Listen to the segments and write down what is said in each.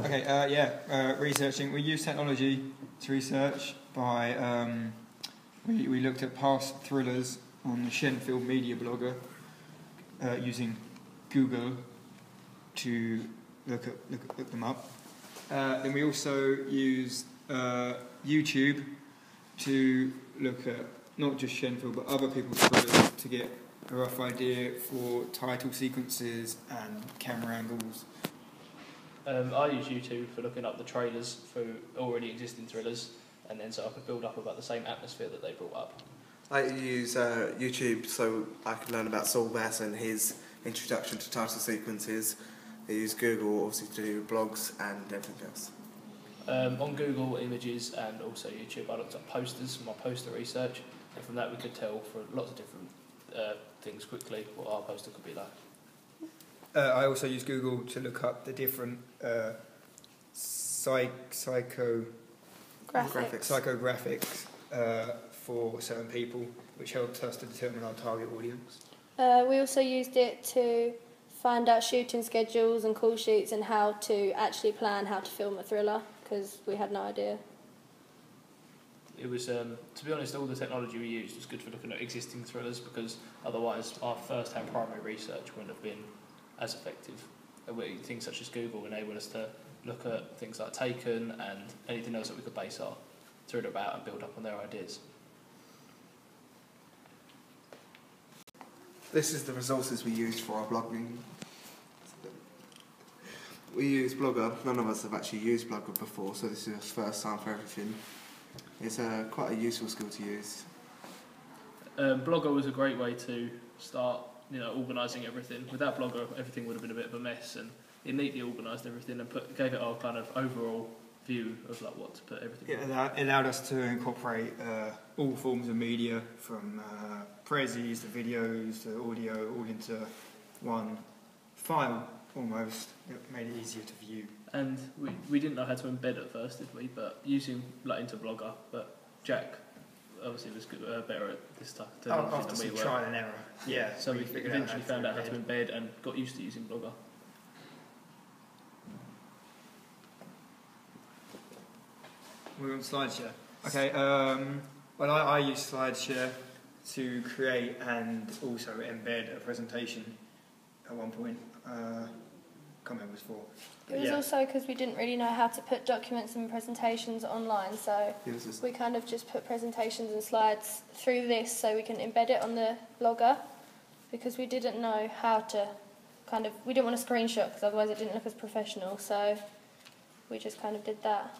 Okay, researching. We use technology to research by, we looked at past thrillers on the Shenfield Media Blogger using Google to look them up. Then we also used YouTube to look at not just Shenfield but other people's thrillers to get a rough idea for title sequences and camera angles. I use YouTube for looking up the trailers for already existing thrillers, and then so I could build up about the same atmosphere that they brought up. I use YouTube so I can learn about Saul Bass and his introduction to title sequences. I use Google obviously to do blogs and everything else. On Google Images and also YouTube I looked up posters for my poster research, and from that we could tell for lots of different things quickly what our poster could be like. I also use Google to look up the different psychographics for certain people, which helps us to determine our target audience. We also used it to find out shooting schedules and call sheets and how to actually plan how to film a thriller, because we had no idea. It was, to be honest, all the technology we used was good for looking at existing thrillers, because otherwise our first-hand primary research wouldn't have been as effective. Things such as Google enable us to look at things like Taken and anything else that we could base our thriller about and build up on their ideas. This is the resources we used for our blogging. We use Blogger. None of us have actually used Blogger before, so this is the first time for everything. It's quite a useful skill to use. Blogger was a great way to start, organising everything. Without Blogger, everything would have been a bit of a mess, and it neatly organised everything and gave it our kind of overall view of like what to put everything. Yeah, it allowed us to incorporate all forms of media, from prezzies to videos to audio, all into one file almost. It made it easier to view. And we didn't know how to embed at first, did we? But using into Blogger, but Jack obviously was better at this stuff after some trial and error. Yeah. So we eventually found out how to embed and got used to using Blogger. We're on SlideShare. Okay. Well, I use SlideShare to create and also embed a presentation at one point. Can't remember what it was for. It was also because we didn't really know how to put documents and presentations online, so we kind of just put presentations and slides through this so we can embed it on the Blogger, because we didn't know how to we didn't want to screenshot because otherwise it didn't look as professional, so we just kind of did that.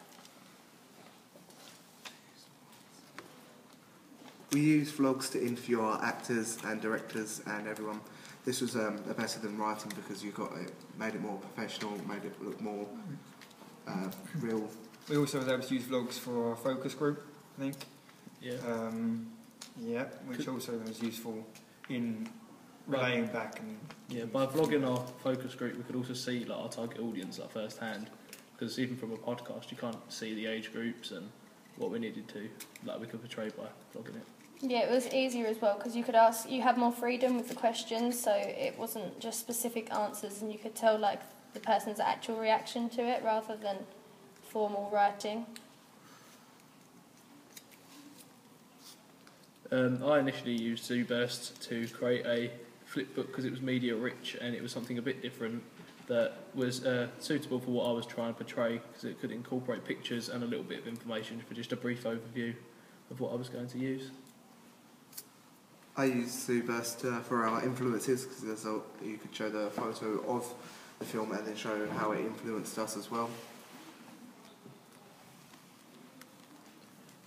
We use vlogs to interview our actors and directors and everyone. This was better than writing because made it more professional, made it look more real. We also was able to use vlogs for our focus group, I think. Yeah. Which also was useful in relaying back and. Yeah, by vlogging our focus group, we could also see like our target audience first hand, because even from a podcast, you can't see the age groups and what we needed to, we could portray by vlogging it. Yeah, it was easier as well because you had more freedom with the questions, so it wasn't just specific answers, and you could tell the person's actual reaction to it rather than formal writing. I initially used ZooBurst to create a flipbook because it was media rich and it was something a bit different that was suitable for what I was trying to portray, because it could incorporate pictures and a little bit of information for just a brief overview of what I was going to use. I use ZooBurst for our influences, because you could show the photo of the film and then show how it influenced us as well.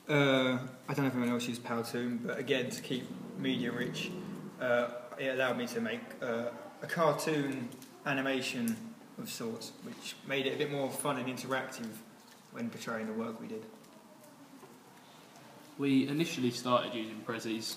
I don't know if anyone else used Powtoon, but again, to keep media rich, it allowed me to make a cartoon animation of sorts, which made it a bit more fun and interactive when portraying the work we did. We initially started using prezzies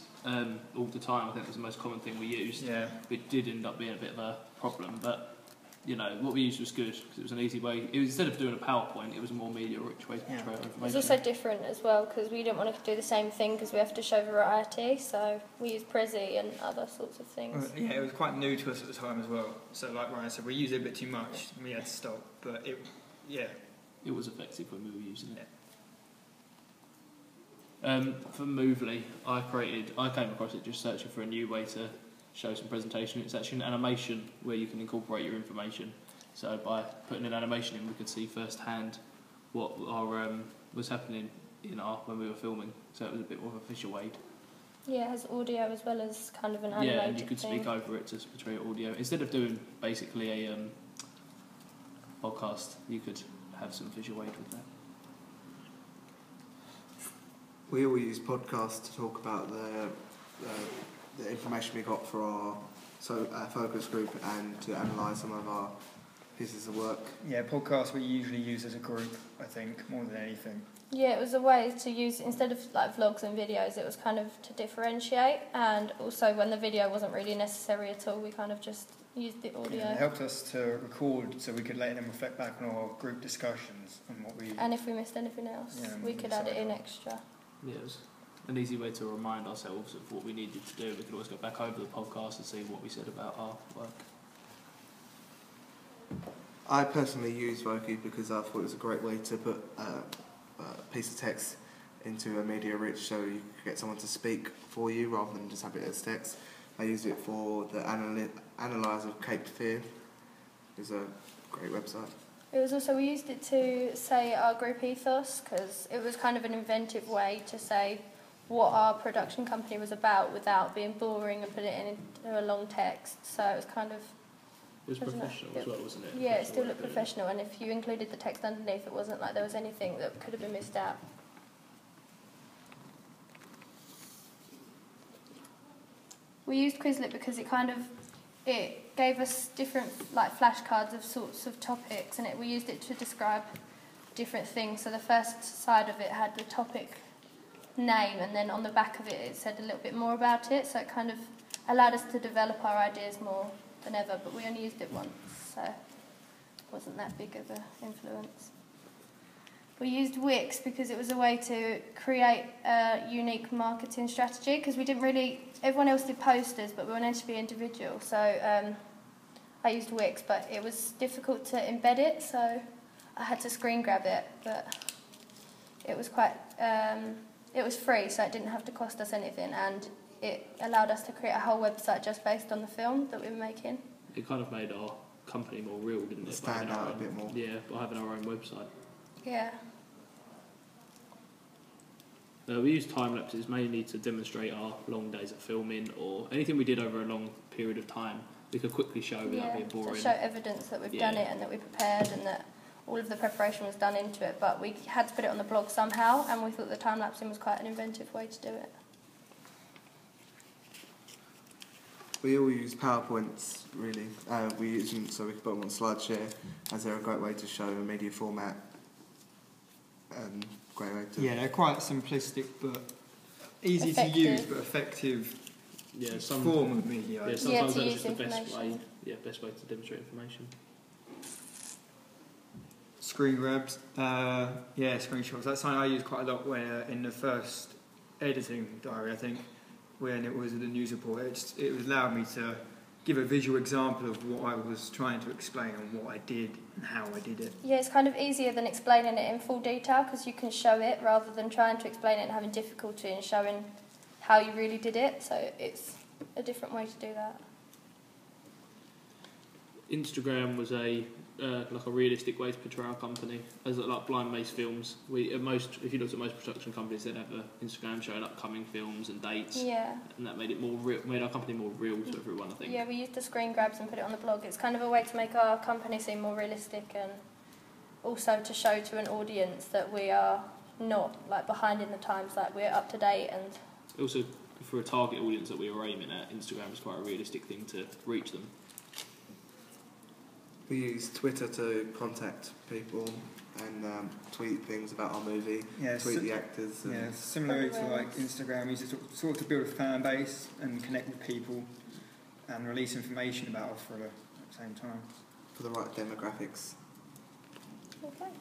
all the time. I think it was the most common thing we used. Yeah. It did end up being a bit of a problem, but what we used was good because it was an easy way. Instead of doing a PowerPoint, it was a more media-rich way to portray information. It's also different as well because we didn't want to do the same thing because we have to show variety. So we used Prezi and other sorts of things. Yeah, it was quite new to us at the time as well. So, like Ryan said, we used it a bit too much. And we had to stop, but Yeah. It was effective when we were using it. For Movely, I came across it just searching for a new way to show some presentation. It's actually an animation where you can incorporate your information. So by putting an animation in, we could see firsthand what our was happening when we were filming. So it was a bit more of a visual aid. Yeah, it has audio as well as kind of an animated Yeah, and you could thing. speak over it to portray audio. Instead of doing basically a podcast, you could have some visual aid with that. We all use podcasts to talk about the information we got for our focus group and to analyse some of our pieces of work. Yeah, podcasts we usually use as a group, I think, more than anything. Yeah, it was a way to use, instead of like vlogs and videos, it was kind of to differentiate, and also when the video wasn't really necessary at all, we kind of just used the audio. Yeah, it helped us to record so we could let them reflect back on our group discussions and what we... And if we missed anything else, we could add it in extra. Yeah, it was an easy way to remind ourselves of what we needed to do. We could always go back over the podcast and see what we said about our work. I personally use Voki because I thought it was a great way to put a piece of text into a media rich so you could get someone to speak for you rather than just have it as text. I use it for the Analyzer of Cape Fear. It's a great website. It was also, we used it to say our group ethos, because it was kind of an inventive way to say what our production company was about without being boring and put it into a long text. So it was kind of... It was professional as well, wasn't it? Yeah, it still looked professional, and if you included the text underneath, it wasn't like there was anything that could have been missed out. We used Quizlet because it gave us different like flashcards of sorts of topics, and we used it to describe different things. So the first side of it had the topic name, and then on the back of it it said a little bit more about it, so it kind of allowed us to develop our ideas more than ever, but we only used it once, so it wasn't that big of an influence. We used Wix because it was a way to create a unique marketing strategy, because everyone else did posters, but we wanted to be individual, so I used Wix, but it was difficult to embed it, so I had to screen grab it, but it was it was free, so it didn't have to cost us anything, and it allowed us to create a whole website just based on the film that we were making. It kind of made our company more real, didn't it? Stand out a bit more. Yeah, by having our own website. Yeah. We used time lapses mainly to demonstrate our long days of filming or anything we did over a long period of time. We could quickly show without being boring. To show evidence that we've done it and that we prepared and that all of the preparation was done into it, but we had to put it on the blog somehow, and we thought the time lapsing was quite an inventive way to do it. We all use PowerPoints, really. We use them so we can put them on SlideShare, as they're a great way to show a media format. Great way to... Yeah, they're quite simplistic, but easy to use, but effective form of media. Yeah, sometimes that's just the best way. Yeah, best way to demonstrate information. Screen grabs, screenshots. That's something I used quite a lot when in the first editing diary, I think, when it was the news report. It allowed me to give a visual example of what I was trying to explain and what I did and how I did it. Yeah, it's kind of easier than explaining it in full detail, because you can show it rather than trying to explain it and having difficulty in showing how you really did it. So it's a different way to do that. Instagram was a realistic way to portray our company. As like Blind Mace Films, if you looked at most production companies, they'd have an Instagram showing upcoming films and dates. Yeah. And that made it made our company more real to everyone, I think. Yeah, we used the screen grabs and put it on the blog. It's kind of a way to make our company seem more realistic, and also to show to an audience that we are not like behind in the times, like we're up to date. And also, for a target audience that we were aiming at, Instagram is quite a realistic thing to reach them. We use Twitter to contact people and tweet things about our movie, tweet the actors. Yeah, similar to like Instagram, we use it sort of to build a fan base and connect with people and release information about our thriller at the same time. For the right demographics. okay.